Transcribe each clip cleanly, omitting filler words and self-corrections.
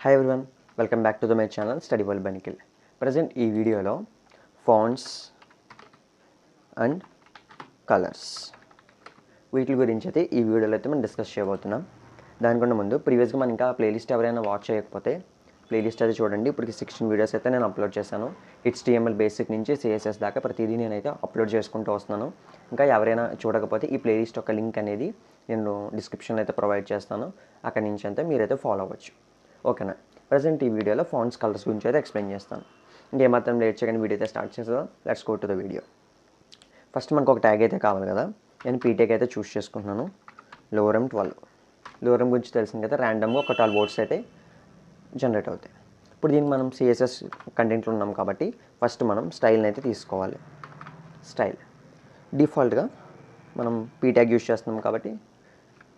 Hi everyone, welcome back to my channel Study World by Nikhil. Present ఈ వీడియోలో fonts and colours వీటి గురించి అయితే ఈ వీడియోలో అయితే మనం డిస్కస్ చేయబోతున్నాం. దానికన్నా ముందు ప్రీవియస్గా మనం ఇంకా ప్లేలిస్ట్ ఎవరైనా వాచ్ చేయకపోతే ప్లేలిస్ట్ అయితే చూడండి. ఇప్పటికి 16 వీడియోస్ అయితే నేను అప్లోడ్ చేశాను. HTML బేసిక్ నుంచి CSS దాకా ప్రతిదీ నేనైతే అప్లోడ్ చేసుకుంటూ వస్తున్నాను. ఇంకా ఎవరైనా చూడకపోతే ఈ ప్లేలిస్ట్ యొక్క లింక్ అనేది నేను డిస్క్రిప్షన్లో అయితే ప్రొవైడ్ చేస్తాను. అక్కడి నుంచి అయితే మీరైతే ఫాలో అవ్వచ్చు. ఓకేనా. ప్రజెంట్ ఈ వీడియోలో ఫాంట్స్ కలర్స్ గురించి అయితే ఎక్స్ప్లెయిన్ చేస్తాను. ఇంకేమాత్రం లేట్ చేయగానే వీడియో అయితే స్టార్ట్ చేద్దాం. Let's go to the video. First మనకు ఒక ట్యాగ్ అయితే కావాలి కదా. నేను పీటెక్ అయితే చూస్ చేసుకుంటున్నాను. లోరమ్ 12. లోరమ్ గురించి తెలిసింది కదా, ర్యాండమ్గా ఒక 12 వర్డ్స్ అయితే జనరేట్ అవుతాయి. ఇప్పుడు దీనికి మనం CSS కంటెంట్లో ఉన్నాం కాబట్టి ఫస్ట్ మనం స్టైల్ని అయితే తీసుకోవాలి. స్టైల్ డిఫాల్ట్గా మనం పీ ట్యాగ్ యూస్ చేస్తున్నాం కాబట్టి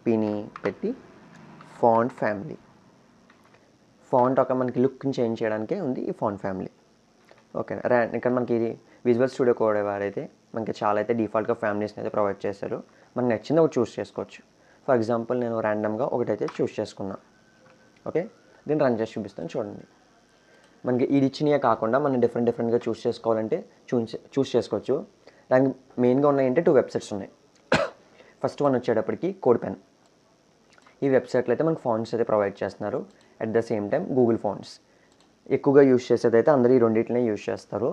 పీని పెట్టి ఫాంట్ ఫ్యామిలీ. ఫాంట్ ఒక మనకి లుక్ని చేంజ్ చేయడానికే ఉంది ఈ ఫాంట్ ఫ్యామిలీ. ఓకే. ఇక్కడ మనకి ఇది విజువల్ స్టూడియో కోడ్ వారైతే మనకి చాలా అయితే డిఫాల్ట్గా ఫ్యామిలీస్ని అయితే ప్రొవైడ్ చేశారు. మనకు నచ్చింది ఒకటి చూస్ చేసుకోవచ్చు. ఫర్ ఎగ్జాంపుల్ నేను ర్యాండమ్గా ఒకటైతే చూస్ చేసుకున్నాను. ఓకే, దీన్ని రన్ చేసి చూపిస్తాను చూడండి. మనకి ఇది ఇచ్చినవే కాకుండా మనం డిఫరెంట్గా చూస్ చేసుకోవాలంటే చూస్ చేసుకోవచ్చు. దానికి మెయిన్గా ఉన్నాయంటే 2 వెబ్సైట్స్ ఉన్నాయి. ఫస్ట్ వన్ వచ్చేటప్పటికి కోడ్ పెన్. ఈ వెబ్సైట్లో అయితే మనకు ఫాంట్స్ అయితే ప్రొవైడ్ చేస్తున్నారు. At the same time Google fonts ఎక్కువగా యూస్ చేసేది అయితే అందరూ ఈ రెండింటినే యూస్ చేస్తారు.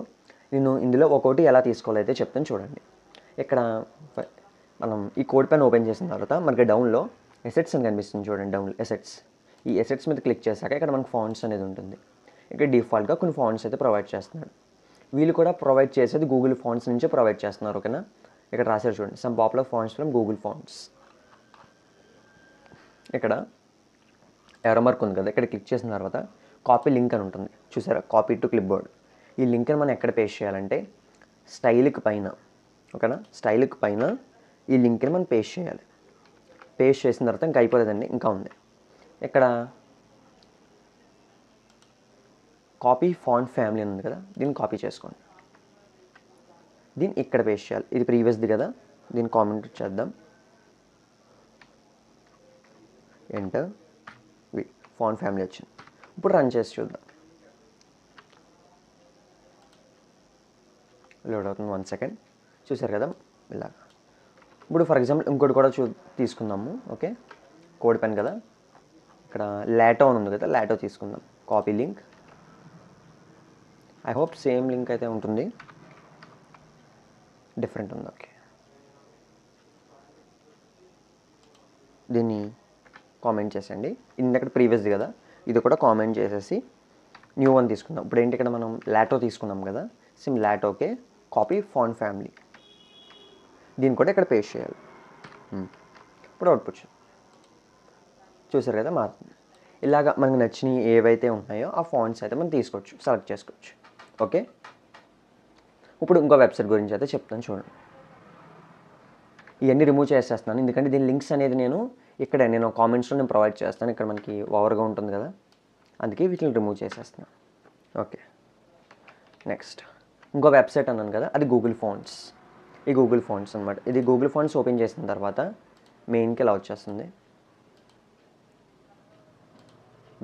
నేను ఇందులో ఒక్కొక్కటి ఎలా తీసుకోవాలో అయితే చెప్తాను చూడండి. ఇక్కడ మనం ఈ కోడ్ పెన్ ఓపెన్ చేసిన తర్వాత మనకి డౌన్లో ఎసెట్స్ అని కనిపిస్తుంది చూడండి. Down assets. ఈ ఎసెట్స్ మీద క్లిక్ చేశాక ఇక్కడ మనకు ఫాంట్స్ అనేది ఉంటుంది. ఇక్కడ డిఫాల్ట్గా కొన్ని ఫాంట్స్ అయితే ప్రొవైడ్ చేస్తున్నాడు. వీళ్ళు కూడా ప్రొవైడ్ చేసేది గూగుల్ ఫాంట్స్ నుంచే ప్రొవైడ్ చేస్తున్నారు. ఓకేనా. ఇక్కడ రాశారు చూడండి, some popular fonts from Google fonts. ఇక్కడ ఎర్రర్ మార్క్ ఉంది కదా, ఇక్కడ క్లిక్ చేసిన తర్వాత కాపీ లింక్ అని ఉంటుంది చూసారా, కాపీ టు క్లిప్ బోర్డ్. ఈ లింక్ని మనం ఎక్కడ పేస్ట్ చేయాలంటే స్టైల్కి పైన. ఓకేనా. స్టైల్కి పైన ఈ లింక్ని మనం పేస్ట్ చేయాలి. పేస్ట్ చేసిన తర్వాత ఇంకా అయిపోలేదండి, ఇంకా ఉంది. ఇక్కడ కాపీ ఫాంట్ ఫ్యామిలీ ఉంది కదా, దీన్ని కాపీ చేసుకోండి. దీన్ని ఇక్కడ పేస్ట్ చేయాలి. ఇది ప్రీవియస్ది కదా, దీన్ని కామెంట్ చేద్దాం. ఎంటర్. ఫాంట్ ఫ్యామిలీ వచ్చింది. ఇప్పుడు రన్ చేసి చూద్దాం. లోడ్ అవుతుంది, 1 సెకండ్. చూసారు కదా ఇలా. ఇప్పుడు ఫర్ ఎగ్జాంపుల్ ఇంకోటి కూడా తీసుకుందాము. ఓకే, కోడ్ పెన్ కదా, ఇక్కడ లాటో అని ఉంది కదా, లాటో తీసుకుందాం. Copy link. I hope same link అయితే ఉంటుంది, డిఫరెంట్ ఉంది. ఓకే, దీన్ని కామెంట్ చేసేయండి. ఇందక్కడ ప్రీవియస్ది కదా, ఇది కూడా కామెంట్ చేసేసి న్యూ వన్ తీసుకుందాం. ఇప్పుడు ఏంటి, ఇక్కడ మనం లాటో తీసుకున్నాం కదా, సిమ్ లాటోకే కాపీ ఫాంట్ ఫ్యామిలీ. దీన్ని కూడా ఇక్కడ పేస్ట్ చేయాలి. ఇప్పుడు అవుట్పుట్ చూసారు కదా మారుతుంది. ఇలాగా మనకు నచ్చినవి ఏవైతే ఉన్నాయో ఆ ఫాంట్స్ అయితే మనం తీసుకోవచ్చు, సెలెక్ట్ చేసుకోవచ్చు. ఓకే, ఇప్పుడు ఇంకో వెబ్సైట్ గురించి అయితే చెప్తాను చూడండి. ఇవన్నీ రిమూవ్ చేసేస్తున్నాను ఎందుకంటే దీని లింక్స్ అనేది నేను కామెంట్స్లో నేను ప్రొవైడ్ చేస్తాను. ఇక్కడ మనకి ఓవర్గా ఉంటుంది కదా, అందుకే వీటిని రిమూవ్ చేసేస్తున్నాను. ఓకే, నెక్స్ట్ ఇంకో వెబ్సైట్ అన్నాను కదా, అది గూగుల్ ఫాంట్స్. ఈ గూగుల్ ఫాంట్స్ అనమాట. ఇది గూగుల్ ఫాంట్స్ ఓపెన్ చేసిన తర్వాత మెయిన్కి ఇలా వచ్చేస్తుంది.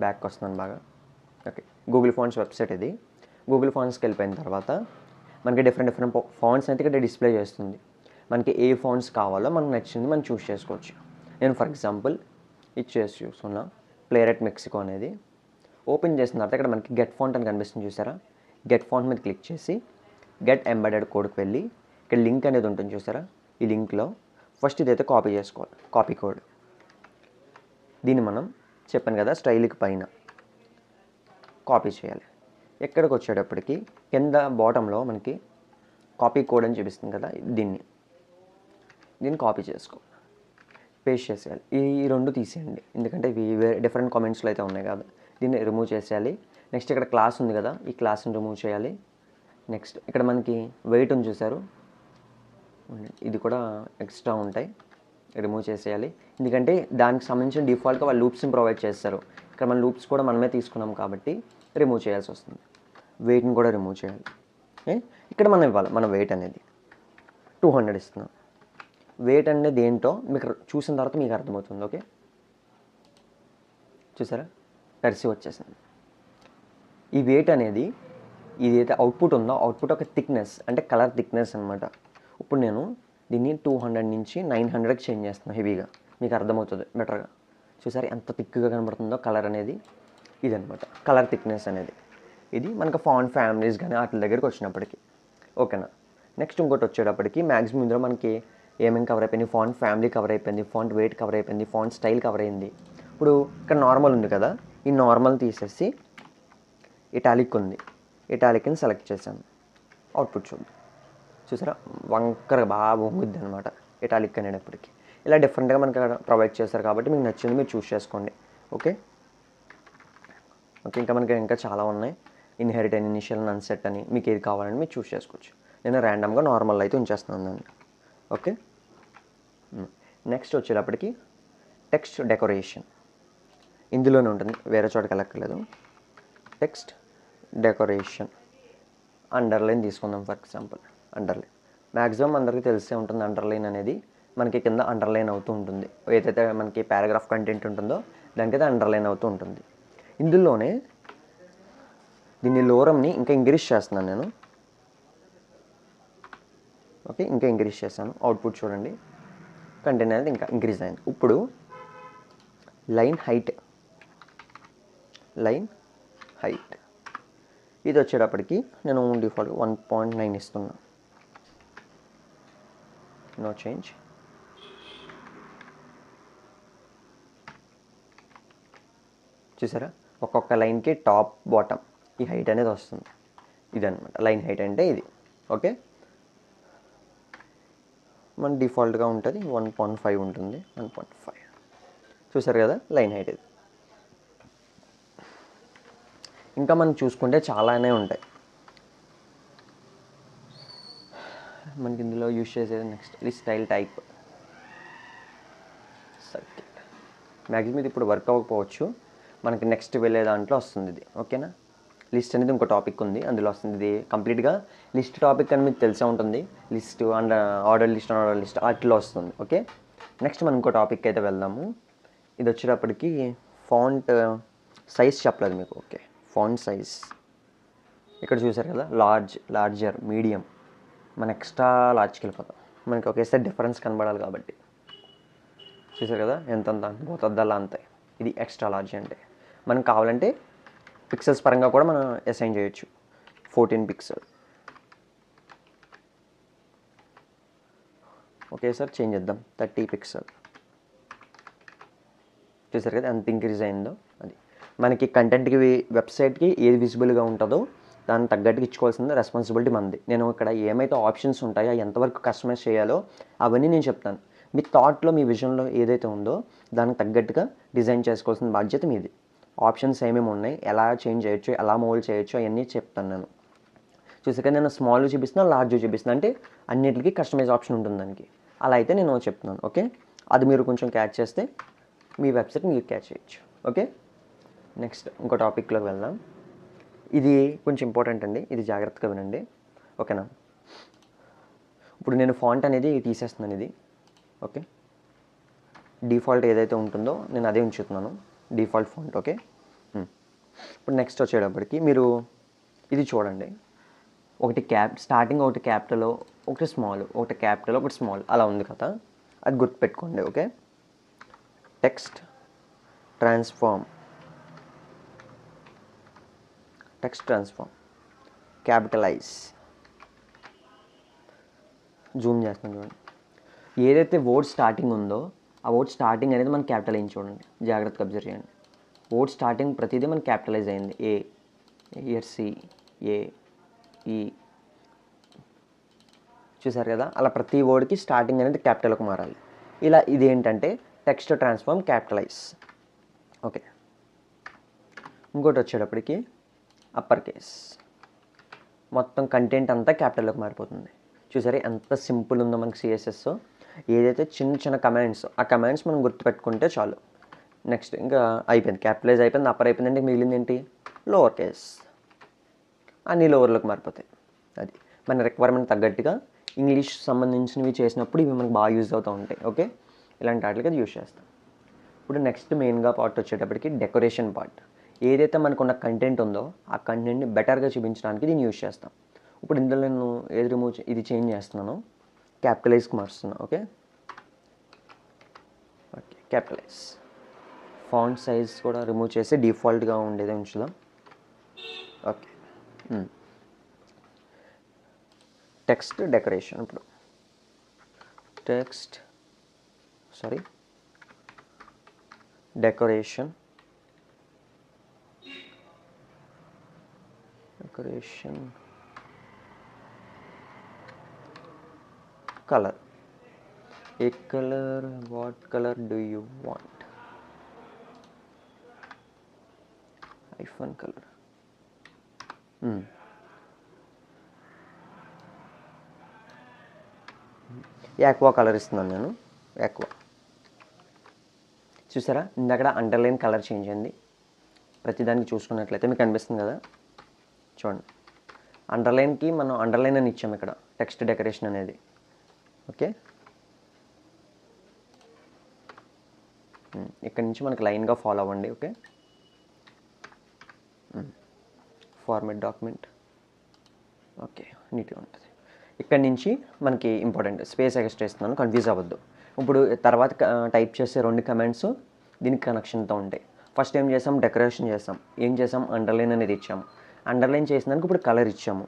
బ్యాక్ వస్తున్నాను బాగా. ఓకే, గూగుల్ ఫాంట్స్ వెబ్సైట్ ఇది. గూగుల్ ఫాంట్స్కి వెళ్ళిపోయిన తర్వాత మనకి డిఫరెంట్ ఫాంట్స్ అయితే ఇక్కడ డిస్ప్లే చేస్తుంది. మనకి ఏ ఫాంట్స్ కావాలో మనకు నచ్చింది మనం చూస్ చేసుకోవచ్చు. నేను ఫర్ ఎగ్జాంపుల్ ఇచ్చేసి చూస్తున్నా ప్లేరెట్ మెక్సికో అనేది. ఓపెన్ చేసిన తర్వాత ఇక్కడ మనకి గెట్ ఫాంట్ అని కనిపిస్తుంది చూసారా. గెట్ ఫాంట్ మీద క్లిక్ చేసి గెట్ ఎంబెడెడ్ కోడ్కి వెళ్ళి ఇక్కడ లింక్ అనేది ఉంటుంది చూసారా. ఈ లింక్లో ఫస్ట్ ఇదైతే కాపీ చేసుకోవాలి, కాపీ కోడ్. దీన్ని మనం చెప్పాను కదా స్టైల్కి పైన కాపీ చేయాలి. ఎక్కడికి వచ్చేటప్పటికి కింద బాటంలో మనకి కాపీ కోడ్ అని చూపిస్తుంది కదా, దీన్ని కాపీ చేసుకో, పేస్ట్ చేసేయాలి. ఈ రెండు తీసేయండి ఎందుకంటే ఇవి డిఫరెంట్ కామెంట్స్లో అయితే ఉన్నాయి కదా, దీన్ని రిమూవ్ చేసేయాలి. నెక్స్ట్ ఇక్కడ క్లాస్ ఉంది కదా, ఈ క్లాస్ని రిమూవ్ చేయాలి. నెక్స్ట్ ఇక్కడ మనకి వెయిట్ ఉంది చూసారు, ఇది కూడా ఎక్స్ట్రా ఉంటాయి, రిమూవ్ చేసేయాలి. ఎందుకంటే దానికి సంబంధించిన డిఫాల్ట్గా వాళ్ళు లూప్స్ని ప్రొవైడ్ చేస్తారు. ఇక్కడ మన లూప్స్ కూడా మనమే తీసుకున్నాం కాబట్టి రిమూవ్ చేయాల్సి వస్తుంది. వెయిట్ని కూడా రిమూవ్ చేయాలి. ఇక్కడ మనం ఇవ్వాలి మన వెయిట్ అనేది 200 ఇస్తున్నాం. వెయిట్ అనేది ఏంటో మీకు చూసిన తర్వాత మీకు అర్థమవుతుంది. ఓకే, చూసారా కర్సివ్ వచ్చేసింది. ఈ వెయిట్ అనేది ఇదైతే అవుట్పుట్ ఉందో అవుట్పుట్ ఒక థిక్నెస్ అంటే కలర్ థిక్నెస్ అనమాట. ఇప్పుడు నేను దీన్ని 200 నుంచి 900కి చేంజ్ చేస్తున్నాను హెవీగా, మీకు అర్థమవుతుంది బెటర్గా. చూసారు ఎంత థిక్గా కనబడుతుందో కలర్ అనేది, ఇదనమాట కలర్ థిక్నెస్ అనేది. ఇది మనకు ఫాంట్ ఫ్యామిలీస్ కానీ వాటి దగ్గరికి వచ్చినప్పటికీ ఓకేనా. నెక్స్ట్ ఇంకోటి వచ్చేటప్పటికి మ్యాక్సిమం ఇందులో మనకి ఏమేమి కవర్ అయిపోయింది, ఫాంట్ ఫ్యామిలీ కవర్ అయిపోయింది, ఫాంట్ వెయిట్ కవర్ అయిపోయింది, ఫాంట్ స్టైల్ కవర్ అయింది. ఇప్పుడు ఇక్కడ నార్మల్ ఉంది కదా, ఈ నార్మల్ తీసేసి ఇటాలిక్ ఉంది, ఇటాలిక్ని సెలెక్ట్ చేశాను. అవుట్పుట్ చూద్దాం. చూసారా వంకర బాగా వంగుద్ది అనమాట ఇటాలిక్ అనేటప్పటికి. ఇలా డిఫరెంట్గా మనకి అక్కడ ప్రొవైడ్ చేస్తారు కాబట్టి మీకు నచ్చింది మీరు చూస్ చేసుకోండి. ఓకే ఓకే ఇంకా మనకి ఇంకా చాలా ఉన్నాయి. ఇన్హెరిట్ అని, ఇనిషియల్ అని, అన్సెట్ అని, మీకు ఏది కావాలని మీరు చూస్ చేసుకోవచ్చు. నేను ర్యాండమ్గా నార్మల్ అయితే ఉంచేస్తున్నాను దాన్ని. ఓకే నెక్స్ట్ వచ్చేటప్పటికి టెక్స్ట్ డెకరేషన్ ఇందులోనే ఉంటుంది, వేరే చోటకి వెళ్ళక్కర్లేదు. టెక్స్ట్ డెకరేషన్ అండర్లైన్ తీసుకుందాం. ఫర్ ఎగ్జాంపుల్ అండర్లైన్ మ్యాక్సిమం అందరికీ తెలిసే ఉంటుంది. అండర్లైన్ అనేది మనకి కింద అండర్లైన్ అవుతూ ఉంటుంది. ఏదైతే మనకి పారాగ్రాఫ్ కంటెంట్ ఉంటుందో దానికైతే అండర్లైన్ అవుతూ ఉంటుంది. ఇందులోనే దీన్ని లోరంని ఇంకా ఇంక్రీజ్ చేస్తున్నాను నేను. ఓకే ఇంకా ఇంక్రీజ్ చేశాను. అవుట్పుట్ చూడండి, కంటెంట్ అనేది ఇంకా ఇంక్రీజ్ అయింది. ఇప్పుడు లైన్ హైట్ ఇది వచ్చేటప్పటికి నేను డిఫాల్ట్ 1.9 ఇస్తున్నా. No change. చూసారా ఒక్కొక్క లైన్కి టాప్ బాటమ్ ఈ హైట్ అనేది వస్తుంది. ఇదన్నమాట లైన్ హైట్ అంటే ఇది. ఓకే మన డిఫాల్ట్గా ఉంటుంది 1.5 ఉంటుంది. 1.5 చూసారు కదా లైన్ హైట్ ఇది. ఇంకా మనం చూసుకుంటే చాలానే ఉంటాయి మనకి ఇందులో యూజ్ చేసేది. నెక్స్ట్ ఇది స్టైల్ టైప్ సర్కిల్. మ్యాక్సిమం ఇది ఇప్పుడు వర్క్ అవ్వకపోవచ్చు, మనకి నెక్స్ట్ వెళ్ళే దాంట్లో వస్తుంది ఇది. ఓకేనా లిస్ట్ అనేది ఇంకో టాపిక్ ఉంది అందులో వస్తుంది. ఇది కంప్లీట్గా లిస్ట్ టాపిక్ అని మీకు తెలిసే ఉంటుంది. లిస్ట్ అండ్ ఆర్డర్ లిస్ట్ వాటిలో వస్తుంది. ఓకే నెక్స్ట్ మనం ఇంకో టాపిక్ అయితే వెళ్దాము. ఇది వచ్చేటప్పటికి ఫాంట్ సైజ్ చెప్పలేదు మీకు. ఓకే ఫాంట్ సైజ్ ఇక్కడ చూసారు కదా, లార్జర్, మీడియం, మన ఎక్స్ట్రా లార్జ్కి వెళ్ళిపోతాం. మనకి ఒకేసారి డిఫరెన్స్ కనబడాలి కాబట్టి. చూసారు కదా ఎంతంత పోతుందల్లా అంతే. ఇది ఎక్స్ట్రా లార్జ్ అంటే మనకు కావాలంటే పిక్సెల్స్ పరంగా కూడా మనం అసైన్ చేయొచ్చు. 14 పిక్సెల్ ఒకేసారి చేంజ్ చేద్దాం. 30 పిక్సెల్. చూసారు కదా ఎంత ఇంక్రీజ్ అయిందో. అది మనకి కంటెంట్కి వెబ్సైట్కి ఏది విజిబుల్గా ఉంటుందో దాన్ని తగ్గట్టుగా ఇచ్చుకోవాల్సిన రెస్పాన్సిబిలిటీ మనది. నేను ఇక్కడ ఏమైతే ఆప్షన్స్ ఉంటాయో ఎంతవరకు కస్టమైజ్ చేయాలో అవన్నీ నేను చెప్తాను. మీ థాట్లో మీ విజన్లో ఏదైతే ఉందో దానికి తగ్గట్టుగా డిజైన్ చేసుకోవాల్సిన బాధ్యత మీది. ఆప్షన్స్ ఏమేమి ఉన్నాయి, ఎలా చేంజ్ చేయొచ్చు, ఎలా మోల్డ్ చేయొచ్చు అవన్నీ చెప్తాను నేను. చూసాక నేను స్మాల్ చూపిస్తున్నా, లార్జ్ చూపిస్తున్నా అంటే అన్నిటికీ కస్టమైజ్ ఆప్షన్ ఉంటుంది దానికి. అలా అయితే నేను చెప్తున్నాను. ఓకే అది మీరు కొంచెం క్యాచ్ చేస్తే మీ వెబ్సైట్ మీరు క్యాచ్ చేయొచ్చు. ఓకే నెక్స్ట్ ఇంకో టాపిక్లోకి వెళ్దాం. ఇది కొంచెం ఇంపార్టెంట్ అండి, ఇది జాగ్రత్తగా వినండి. ఓకేనా ఇప్పుడు నేను ఫాంట్ అనేది తీసేస్తున్నాను. ఇది ఓకే డిఫాల్ట్ ఏదైతే ఉంటుందో నేను అదే ఉంచుతున్నాను, డిఫాల్ట్ ఫాంట్. ఓకే ఇప్పుడు నెక్స్ట్ వచ్చేటప్పటికి మీరు ఇది చూడండి. ఒకటి స్టార్టింగ్ ఒకటి క్యాపిటల్, ఒకటి స్మాల్, ఒకటి క్యాపిటల్, ఒకటి స్మాల్ అలా ఉంది కదా, అది గుర్తుపెట్టుకోండి. Okay text transform capitalise. Zoom చేస్తాను చూడండి. ఏదైతే వర్డ్ స్టార్టింగ్ ఉందో ఆ వర్డ్ స్టార్టింగ్ అనేది మనం క్యాపిటలైజ్ చూడండి, జాగ్రత్తగా అబ్జర్వ్ చేయండి. వర్డ్ స్టార్టింగ్ ప్రతిదీ మనకి క్యాపిటలైజ్ అయింది. ఏఆర్సి ఏఈ చూసారు కదా, అలా ప్రతి వర్డ్కి స్టార్టింగ్ అనేది క్యాపిటల్కి మారాలి. ఇలా ఇది ఏంటంటే టెక్స్ట్ ట్రాన్స్ఫార్మ్ క్యాపిటలైజ్. ఓకే ఇంకోటి వచ్చేటప్పటికి అప్పర్ కేస్, మొత్తం కంటెంట్ అంతా క్యాపిటల్లోకి మారిపోతుంది. చూసారా ఎంత సింపుల్ ఉందో మనకి సిఎస్ఎస్. ఏదైతే చిన్న చిన్న కమాండ్స్ ఆ కమాండ్స్ మనం గుర్తుపెట్టుకుంటే చాలు. నెక్స్ట్ ఇంకా అయిపోయింది, క్యాపిటలైజ్ అయిపోయింది, అప్పర్ అయిపోయింది. అంటే మిగిలింది ఏంటి, లోవర్ కేస్. అన్ని లోవర్లోకి మారిపోతాయి. అది మన రిక్వైర్మెంట్ తగ్గట్టుగా ఇంగ్లీష్ సంబంధించినవి చేసినప్పుడు ఇవి మనకు బాగా యూజ్ అవుతూ ఉంటాయి. ఓకే ఇలాంటి వాటికి అది యూజ్ చేస్తాం. ఇప్పుడు నెక్స్ట్ మెయిన్గా పార్ట్ వచ్చేటప్పటికి డెకరేషన్ పార్ట్. ఏదైతే మనకున్న కంటెంట్ ఉందో ఆ కంటెంట్ని బెటర్గా చూపించడానికి దీన్ని యూజ్ చేస్తాం. ఇప్పుడు ఇందులో నేను ఏది రిమూవ్ ఇది చేంజ్ చేస్తున్నాను, క్యాపిటలైజ్కి మారుస్తున్నాను. Okay, capitalize. ఫాంట్ సైజ్ కూడా రిమూవ్ చేసి డిఫాల్ట్గా ఉండేదే ఉంచుదాం. Okay, text decoration. ఇప్పుడు డెకరేషన్ కలర్. ఏ colour, what colour do you want? IPhone colour. Aqua colour ఇస్తున్నాను నేను. యాక్వా. చూసారా, ఇందాక అండర్లైన్ కలర్ చేంజ్ అయింది. ప్రతిదానికి చూసుకున్నట్లయితే మీకు అనిపిస్తుంది కదా, చూడండి. అండర్లైన్కి మనం అండర్లైన్ అని ఇచ్చాము ఇక్కడ, టెక్స్ట్ డెకరేషన్ అనేది. ఓకే, ఇక్కడ నుంచి మనకి లైన్గా ఫాలో అవ్వండి. Okay, format document. ఓకే, నీట్గా ఉంటుంది. ఇక్కడ నుంచి మనకి ఇంపార్టెంట్ స్పేస్ ఎక్స్ట్రా ఇస్తున్నాను, కన్ఫ్యూజ్ అవ్వద్దు. ఇప్పుడు తర్వాత టైప్ చేసే 2 కమెంట్స్ దీనికి కనెక్షన్తో ఉంటాయి. ఫస్ట్ ఏం చేసాం, డెకరేషన్ చేసాం. ఏం చేసాం, అండర్లైన్ అనేది ఇచ్చాము. అండర్లైన్ చేసినాక ఇప్పుడు కలర్ ఇచ్చాము.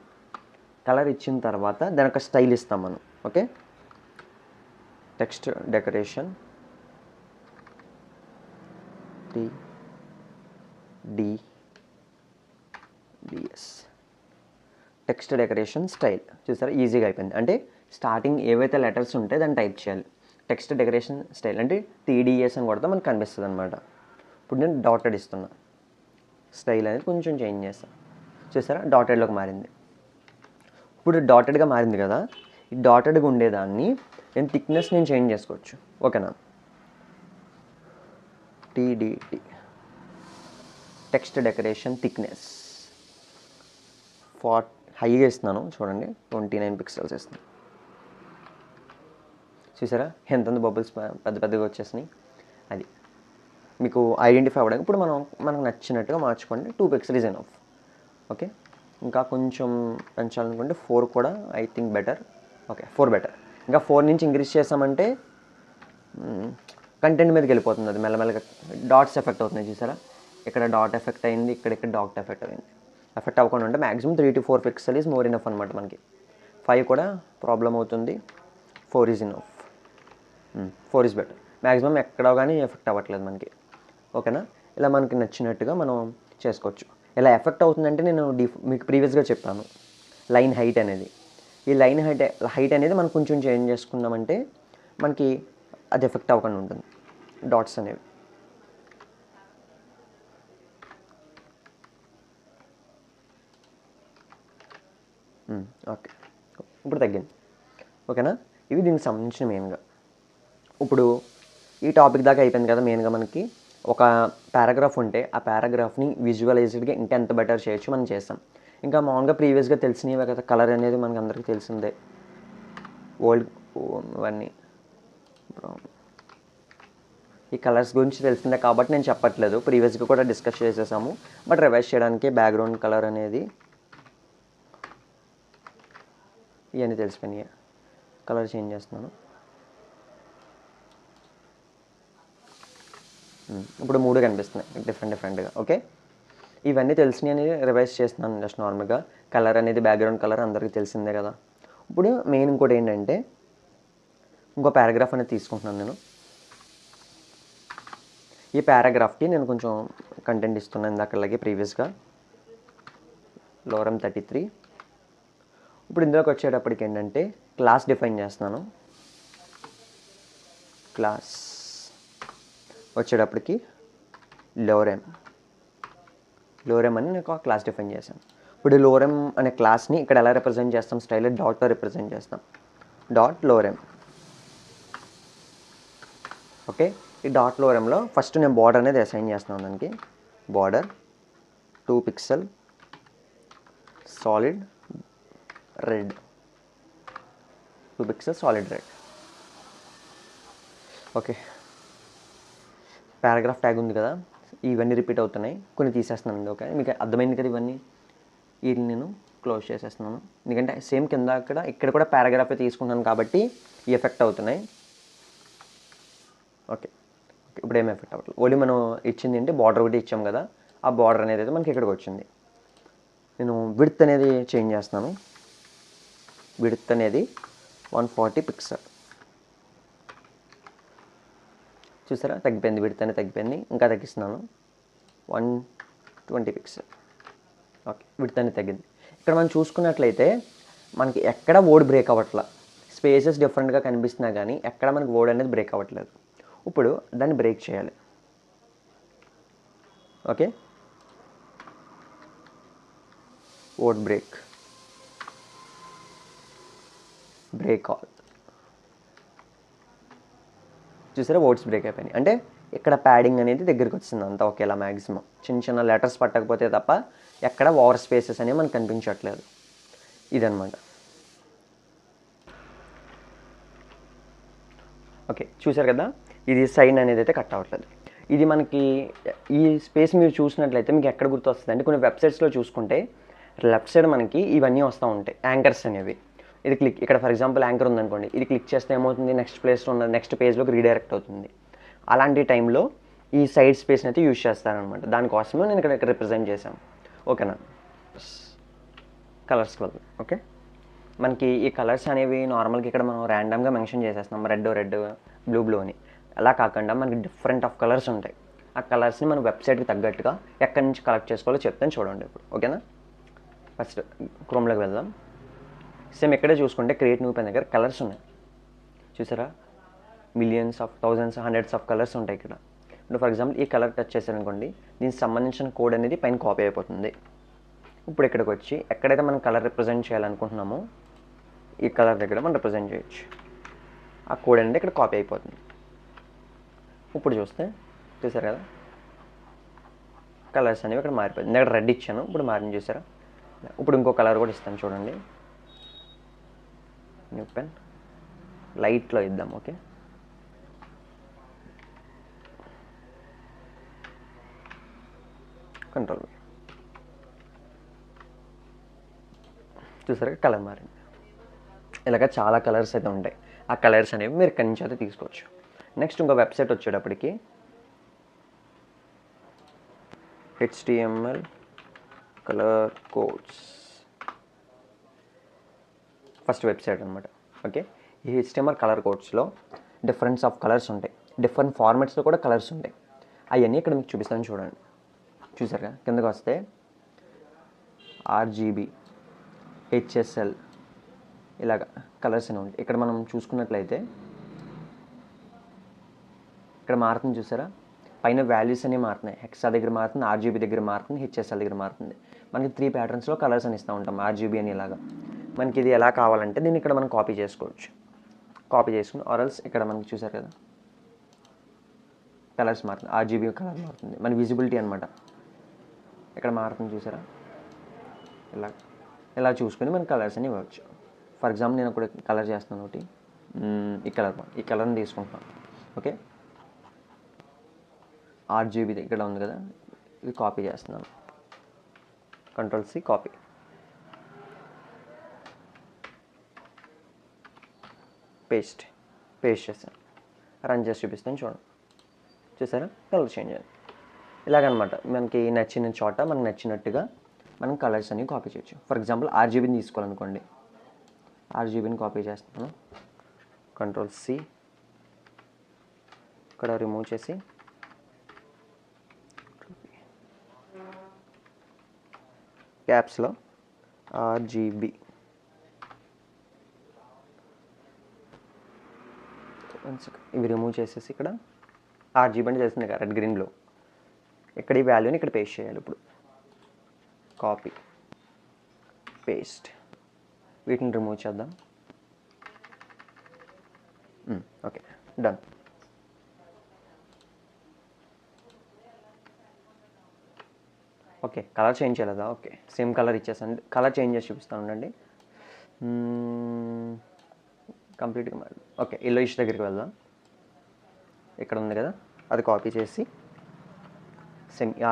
కలర్ ఇచ్చిన తర్వాత దాని ఒక స్టైల్ ఇస్తాం మనం. Okay, text decoration DS text decoration style. చూసారా, ఈజీగా అయిపోయింది. అంటే స్టార్టింగ్ ఏవైతే లెటర్స్ ఉంటే దాన్ని టైప్ చేయాలి. టెక్స్ట్ డెకరేషన్ స్టైల్ అంటే టీడీఎస్ అని కొడితే మనకు కనిపిస్తుంది అనమాట. ఇప్పుడు నేను డాటెడ్ ఇస్తున్నా. స్టైల్ అనేది కొంచెం చేంజ్ చేస్తాను. చూసారా, డాటెడ్లోకి మారింది. ఇప్పుడు డాటెడ్గా మారింది కదా, ఈ డాటెడ్గా ఉండేదాన్ని నేను థిక్నెస్ నేను చేంజ్ చేసుకోవచ్చు. ఓకేనా, టీడీటీ టెక్స్ట్ డెకరేషన్ థిక్నెస్ హైగా ఇస్తున్నాను. చూడండి, 29 పిక్సెల్స్ ఇస్తున్నాను. చూసారా, ఎంతంత బబుల్స్ పెద్ద పెద్దగా వచ్చేసినాయి. అది మీకు ఐడెంటిఫై అవ్వడానికి. ఇప్పుడు మనకు నచ్చినట్టుగా మార్చుకోండి. 2 పిక్సెల్స్ ఎనఫ్. ఓకే, ఇంకా కొంచెం పెంచాలనుకుంటే 4 కూడా I think better. Okay, 4 better. ఇంకా 4 నుంచి ఇంక్రీజ్ చేసామంటే కంటెంట్ మీదకి వెళ్ళిపోతుంది. అది మెల్లమెల్లగా డాట్స్ ఎఫెక్ట్ అవుతున్నాయి. చూసారా, ఇక్కడ డాట్ ఎఫెక్ట్ అయింది, ఇక్కడ డాట్ ఎఫెక్ట్ అయింది. ఎఫెక్ట్ అవ్వకుండా ఉంటే maximum 3 to 4 pixel is more enough అనమాట. మనకి 5 కూడా ప్రాబ్లం అవుతుంది. 4 is enough. 4 is better. Maximum ఎక్కడ కానీ ఎఫెక్ట్ అవ్వట్లేదు మనకి. ఓకేనా, ఇలా మనకి నచ్చినట్టుగా మనం చేసుకోవచ్చు. ఇలా ఎఫెక్ట్ అవుతుందంటే నేను మీకు ప్రీవియస్గా చెప్పాను, లైన్ హైట్ అనేది. ఈ లైన్ హైట్ అనేది మనం కొంచెం చేంజ్ చేసుకున్నామంటే మనకి అది ఎఫెక్ట్ అవ్వకుండా ఉంటుంది, డాట్స్ అనేవి. ఓకే, ఇప్పుడు తగ్గింది. ఓకేనా, ఇవి దీనికి సంబంధించిన మెయిన్గా. ఇప్పుడు ఈ టాపిక్ దాకా అయిపోయింది కదా. మెయిన్గా మనకి ఒక పారాగ్రాఫ్ ఉంటే ఆ పారాగ్రాఫ్ని విజువలైజ్డ్గా ఇంకా ఎంత బెటర్ చేయొచ్చు మనం చేస్తాం. ఇంకా మామూలుగా ప్రీవియస్గా తెలిసినవే కదా, కలర్ అనేది మనకు అందరికీ తెలిసిందే. ఓల్డ్ ఇవన్నీ ఈ కలర్స్ గురించి తెలిసిందే కాబట్టి నేను చెప్పట్లేదు. ప్రీవియస్గా కూడా డిస్కస్ చేసేసాము. బట్ రివైజ్ చేయడానికి బ్యాక్గ్రౌండ్ కలర్ అనేది ఇవన్నీ తెలిసిపోయినాయి. కలర్ చేంజ్ చేస్తున్నాను. ఇప్పుడు 3 కనిపిస్తున్నాయి డిఫరెంట్గా. ఓకే, ఇవన్నీ తెలిసినాయి అనేది రివైజ్ చేస్తున్నాను జస్ట్ నార్మల్గా. కలర్ అనేది బ్యాక్గ్రౌండ్ కలర్ అందరికీ తెలిసిందే కదా. ఇప్పుడు మెయిన్ ఇంకోటి ఏంటంటే, ఇంకో పారాగ్రాఫ్ అనేది తీసుకుంటున్నాను నేను. ఈ పారాగ్రాఫ్కి నేను కొంచెం కంటెంట్ ఇస్తున్నాను ఇందాకలాగే ప్రీవియస్గా. లోరమ్ 33. ఇప్పుడు ఇందులోకి వచ్చేటప్పటికి ఏంటంటే క్లాస్ డిఫైన్ చేస్తున్నాను. క్లాస్ వచ్చేటప్పటికి లోరెమ్ అని నేను ఒక క్లాస్ డిఫైన్ చేశాను. ఇప్పుడు లోరెమ్ అనే క్లాస్ని ఇక్కడ ఎలా రిప్రజెంట్ చేస్తాం, స్టైల్ డాట్తో రిప్రజెంట్ చేస్తాం. డాట్ లోరెమ్. ఓకే, ఈ డాట్ లోరెమ్లో ఫస్ట్ నేను బార్డర్ అనేది అసైన్ చేస్తున్నాను. దానికి border 2 pixel solid red. 2 pixel solid red. Okay, paragraph tag ఉంది కదా, ఇవన్నీ రిపీట్ అవుతున్నాయి, కొన్ని తీసేస్తున్నాను. ఓకే, మీకు అర్థమైంది కదా ఇవన్నీ. వీటిని నేను క్లోజ్ చేసేస్తున్నాను, ఎందుకంటే సేమ్ కింద ఇక్కడ కూడా పారాగ్రాఫే తీసుకుంటున్నాను కాబట్టి ఈ ఎఫెక్ట్ అవుతున్నాయి. ఓకే, ఇప్పుడు ఏం ఎఫెక్ట్ అవ్వట్లేదు. ఓన్లీ మనం ఇచ్చింది ఏంటి, బార్డర్ ఒకటి ఇచ్చాం కదా, ఆ బార్డర్ అనేది అయితే మనకి ఇక్కడికి వచ్చింది. నేను విడ్త్ అనేది చేంజ్ చేస్తున్నాను. విడ్త్ అనేది 140 పిక్సెల్. చూసారా, తగ్గిపోయింది. విడ్త్ అనేది తగ్గిపోయింది. ఇంకా తగ్గిస్తున్నాను, 120 పిక్సెల్. ఓకే, విడ్త్ అనేది తగ్గింది. ఇక్కడ మనం చూసుకున్నట్లయితే మనకి ఎక్కడ వర్డ్ బ్రేక్ అవ్వట్లా, స్పేసెస్ డిఫరెంట్గా కనిపిస్తున్నా కానీ ఎక్కడ మనకి వర్డ్ అనేది బ్రేక్ అవ్వట్లేదు. ఇప్పుడు దాన్ని బ్రేక్ చేయాలి. Okay, word break all. చూసారా, వర్డ్స్ బ్రేక్ అయిపోయినాయి. అంటే ఇక్కడ ప్యాడింగ్ అనేది దగ్గరికి వచ్చింది అంతా ఒకేలా. మ్యాక్సిమం చిన్న చిన్న లెటర్స్ పట్టకపోతే తప్ప ఎక్కడ ఓవర్ స్పేసెస్ అనేవి మనకు కనిపించట్లేదు. ఇదనమాట. ఓకే, చూసారు కదా, ఇది సైన్ అనేది అయితే కట్ అవ్వట్లేదు. ఇది మనకి ఈ స్పేస్ మీరు చూసినట్లయితే మీకు ఎక్కడ గుర్తు వస్తుంది అంటే, కొన్ని వెబ్సైట్స్లో చూసుకుంటే లెఫ్ట్ సైడ్ మనకి ఇవన్నీ వస్తూ ఉంటాయి, యాంకర్స్ అనేవి. ఇది క్లిక్, ఇక్కడ ఫర్ ఎగ్జాంపుల్ యాంకర్ ఉందనుకోండి, ఇది క్లిక్ చేస్తే ఏమవుతుంది, నెక్స్ట్ ప్లేస్లో ఉన్న నెక్స్ట్ పేజ్లోకి రీడైరెక్ట్ అవుతుంది. అలాంటి టైంలో ఈ సైడ్ స్పేస్ని అయితే యూజ్ చేస్తారనమాట. దానికోసమే నేను ఇక్కడ రిప్రజెంట్ చేశాను. ఓకేనా, కలర్స్కి వెళ్దాం. ఓకే, మనకి ఈ కలర్స్ అనేవి నార్మల్గా ఇక్కడ మనం ర్యాండమ్గా మెన్షన్ చేసేస్తున్నాం, రెడ్ బ్లూ అని. అలా కాకుండా మనకి డిఫరెంట్ ఆఫ్ కలర్స్ ఉంటాయి. ఆ కలర్స్ని మనం వెబ్సైట్కి తగ్గట్టుగా ఎక్కడి నుంచి కలెక్ట్ చేసుకోవాలో చెప్తాను చూడండి ఇప్పుడు. ఓకేనా, ఫస్ట్ క్రోమ్లోకి వెళ్దాం. సేమ్ ఇక్కడే చూసుకుంటే క్రియేట్ న్యూ పెన్ దగ్గర కలర్స్ ఉన్నాయి. చూసారా, millions of, thousands, hundreds of colours ఉంటాయి ఇక్కడ. ఇప్పుడు ఫర్ ఎగ్జాంపుల్ ఈ కలర్ టచ్ చేశారనుకోండి, దీనికి సంబంధించిన కోడ్ అనేది పైన కాపీ అయిపోతుంది. ఇప్పుడు ఇక్కడికి వచ్చి ఎక్కడైతే మనం కలర్ రిప్రజెంట్ చేయాలనుకుంటున్నామో ఈ కలర్ దగ్గర మనం రిప్రజెంట్ చేయొచ్చు. ఆ కోడ్ అనేది ఇక్కడ కాపీ అయిపోతుంది. ఇప్పుడు చూసారు కదా, కలర్స్ అనేవి ఇక్కడ మారిపోయింది. నేను రెడ్ ఇచ్చాను, ఇప్పుడు మారింది. చూసారా, ఇప్పుడు ఇంకో కలర్ కూడా ఇస్తాను చూడండి. న్యూ పెన్ లైట్లో ఇద్దాం. Okay, control. చూసారా, కలర్ మారింది. ఇలాగ చాలా కలర్స్ అయితే ఉంటాయి. ఆ కలర్స్ అనేవి మీరు ఇక్కడి నుంచి అయితే తీసుకోవచ్చు. నెక్స్ట్ ఇంకో వెబ్సైట్ వచ్చేటప్పటికి HTML colour codes first website అనమాట. ఓకే, ఈ HTML కలర్ కోడ్స్లో డిఫరెన్స్ ఆఫ్ కలర్స్ ఉంటాయి, డిఫరెంట్ ఫార్మాట్స్లో కూడా కలర్స్ ఉంటాయి. అవన్నీ ఇక్కడ మీకు చూపిస్తాను చూడండి. చూసారుగా, కిందకు వస్తే RGB, HSL ఇలాగ కలర్స్ అనేవి ఉంటాయి. ఇక్కడ మనం చూసుకున్నట్లయితే ఇక్కడ మారుతుంది. చూసారా, పైన వాల్యూస్ అనేవి మారుతున్నాయి. హెక్సా దగ్గర మారుతుంది, RGB దగ్గర మారుతుంది, HSL దగ్గర మారుతుంది. మనకి 3 ప్యాటర్న్స్లో కలర్స్ అని ఇస్తూ ఉంటాం, RGB అని. ఇలాగా మనకి ఇది ఎలా కావాలంటే దీన్ని ఇక్కడ మనం కాపీ చేసుకోవచ్చు. కాపీ చేసుకుని ఆర్ఎల్స్ ఇక్కడ మనకి చూసారు కదా, కలర్స్ మారుతుంది. RGB కలర్ మారుతుంది, మన విజిబిలిటీ అనమాట ఇక్కడ మారుతుంది. చూసారా, ఇలా చూసుకొని మన కలర్స్ అని ఇవ్వచ్చు. ఫర్ ఎగ్జాంపుల్ నేను ఒకటి కలర్ చేస్తున్నాను, ఒకటి ఈ కలర్ని తీసుకుంటున్నాను. ఓకే, RGB ఇక్కడ ఉంది కదా, ఇది కాపీ చేస్తున్నాను. Ctrl+C copy. పేస్ట్ చేస్తాను. రన్ చేసి చూపిస్తాను చూడండి. చూసారా, కలర్ చేంజ్ అయ్యింది. ఇలాగనమాట మనకి నచ్చిన చోట మనకు నచ్చినట్టుగా మనం కలర్స్ అనేవి కాపీ చేయొచ్చు. ఫర్ ఎగ్జాంపుల్ RGBని తీసుకోవాలనుకోండి, RGBని కాపీ చేస్తున్నాను. Ctrl+C ఇక్కడ రిమూవ్ చేసి క్యాప్స్లో RGB ఇవి రిమూవ్ చేసేసి ఇక్కడ RGB అని చేస్తుంది కదా, రెడ్ గ్రీన్లో. ఇక్కడ ఈ వాల్యూని ఇక్కడ పేస్ట్ చేయాలి. ఇప్పుడు కాపీ పేస్ట్, వీటిని రిమూవ్ చేద్దాం. Okay, done. Okay, colour change చేయలేదా? ఓకే, సేమ్ కలర్ ఇచ్చేసాను. కలర్ చేంజ్ చేసి చూపిస్తాను ఉండండి. కంప్లీట్గా మరి. ఓకే, ఎల్లోయిష్ దగ్గరికి వెళ్దాం. ఇక్కడ ఉంది కదా, అది కాపీ చేసి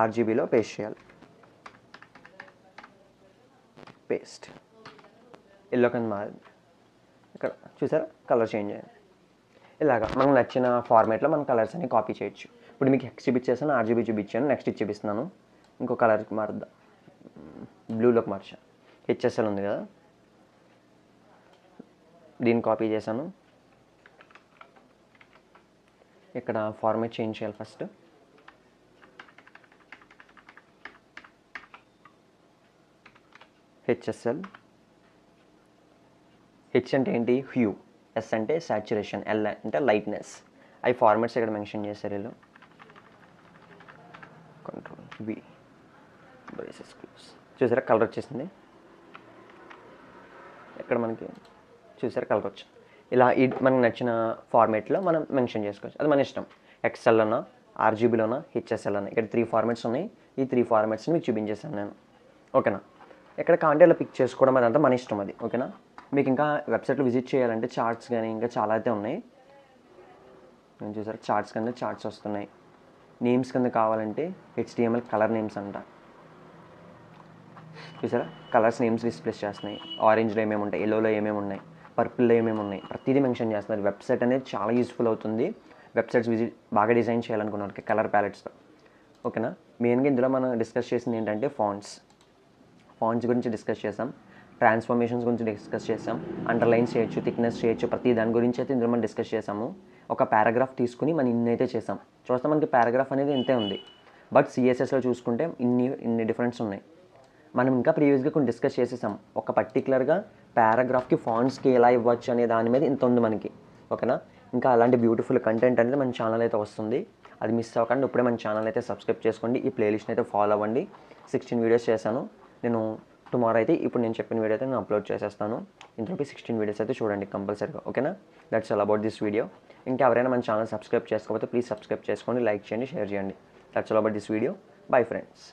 ఆర్జీబీలో పేస్ట్ చేయాలి. పేస్ట్ ఎల్లో కింద మారింది. ఇక్కడ చూసారా కలర్ చేంజ్ అయ్యింది. ఇలాగా మనకు నచ్చిన ఫార్మేట్లో మనం కలర్స్ అన్ని కాపీ చేయొచ్చు. ఇప్పుడు మీకు హెక్స్ చూపించేసాను, ఆర్జీబీ చూపించాను, నెక్స్ట్ ఇది చూపిస్తున్నాను. ఇంకో కలర్కి మారుద్దాం, బ్లూలోకి మార్చాను. హెచ్ఎస్ఎల్ ఉంది కదా, దీన్ని కాపీ చేశాను. ఇక్కడ ఫార్మేట్ చేంజ్ చేయాలి ఫస్ట్. హెచ్ఎస్ఎల్, హెచ్ అంటే ఏంటి హ్యూ, ఎస్ అంటే సాచురేషన్, ఎల్ అంటే లైట్నెస్. అవి ఫార్మాట్స్ ఇక్కడ మెన్షన్ చేశారు వీళ్ళు. Control V, braces close. చూసారా కలర్ వచ్చేసింది. ఇక్కడ మనకి చూసారా కలర్ వచ్చింది. ఇలా మనకు నచ్చిన ఫార్మేట్లో మనం మెన్షన్ చేసుకోవచ్చు, అది మన ఇష్టం. ఎక్స్ఎల్లోనా, ఆర్జీబీలోనా, హెచ్ఎస్ఎల్ ఇక్కడ 3 ఫార్మాట్స్ ఉన్నాయి. ఈ 3 ఫార్మాట్స్ని మీకు చూపించేసాను నేను. ఓకేనా. ఇక్కడ కాంటెంట్లో పిక్ చేసుకోవడం అదంతా మన ఇష్టం అది. ఓకేనా. మీకు ఇంకా వెబ్సైట్లో విజిట్ చేయాలంటే చార్ట్స్ కానీ ఇంకా చాలా అయితే ఉన్నాయి. నేను చూసారు చార్ట్స్ కింద చార్ట్స్ వస్తున్నాయి. నేమ్స్ కింద కావాలంటే HTML కలర్ నేమ్స్ అంట. చూసారా కలర్స్ నేమ్స్ డిస్ప్లేస్ చేస్తున్నాయి. ఆరెంజ్లో ఏమేమి ఉంటాయి, ఎల్లోలో ఏమేమి ఉన్నాయి, పర్పుల్లో ఏమేమి ఉన్నాయి, ప్రతిదీ మెన్షన్ చేస్తున్నారు. వెబ్సైట్ అనేది చాలా యూస్ఫుల్ అవుతుంది. వెబ్సైట్స్ విజిట్ బాగా డిజైన్ చేయాలనుకున్నారు కలర్ ప్యాలెట్స్తో. ఓకేనా. మెయిన్గా ఇందులో మనం డిస్కస్ చేసింది ఏంటంటే ఫాంట్స్ గురించి డిస్కస్ చేసాం, ట్రాన్స్ఫర్మేషన్స్ గురించి డిస్కస్ చేసాం, అండర్లైన్స్ చేయొచ్చు, థిక్నెస్ చేయొచ్చు, ప్రతి దాని గురించి అయితే ఇందులో మనం డిస్కస్ చేసాము. ఒక పారాగ్రాఫ్ తీసుకుని మనం ఇన్ని అయితే చేసాం. చూస్తే మనకి పారాగ్రాఫ్ అనేది ఇంతే ఉంది. బట్ సిఎస్ఎస్లో చూసుకుంటే ఇన్ని డిఫరెన్స్ ఉన్నాయి. మనం ఇంకా ప్రీవియస్గా కొన్ని డిస్కస్ చేసేసాం. ఒక పర్టికులర్గా పారాగ్రాఫ్కి ఫాంట్స్కి ఎలా ఇవ్వచ్చు అనే దాని మీద ఇంత ఉంది మనకి. ఓకేనా. ఇంకా అలాంటి బ్యూటిఫుల్ కంటెంట్ అనేది మన ఛానల్ అయితే వస్తుంది. అది మిస్ అవ్వకండి. ఇప్పుడే మన ఛానల్ అయితే సబ్స్క్రైబ్ చేసుకోండి. ఈ ప్లేలిస్ట్ని అయితే ఫాలో అవ్వండి. 16 వీడియోస్ చేశాను నేను. టుమారో అయితే ఇప్పుడు నేను చెప్పిన వీడియో అయితే నేను అప్లోడ్ చేసేస్తాను. ఇందులోకి 16 వీడియోస్ అయితే చూడండి కంపల్సరీగా. ఓకేనా. That's all about this video. ఇంకా ఎవరైనా మన ఛానల్ సబ్స్క్రైబ్ చేసుకోకపోతే ప్లీజ్ సబ్స్క్రైబ్ చేసుకోండి, లైక్ చేయండి, షేర్ చేయండి. That's all about this video. Bye friends.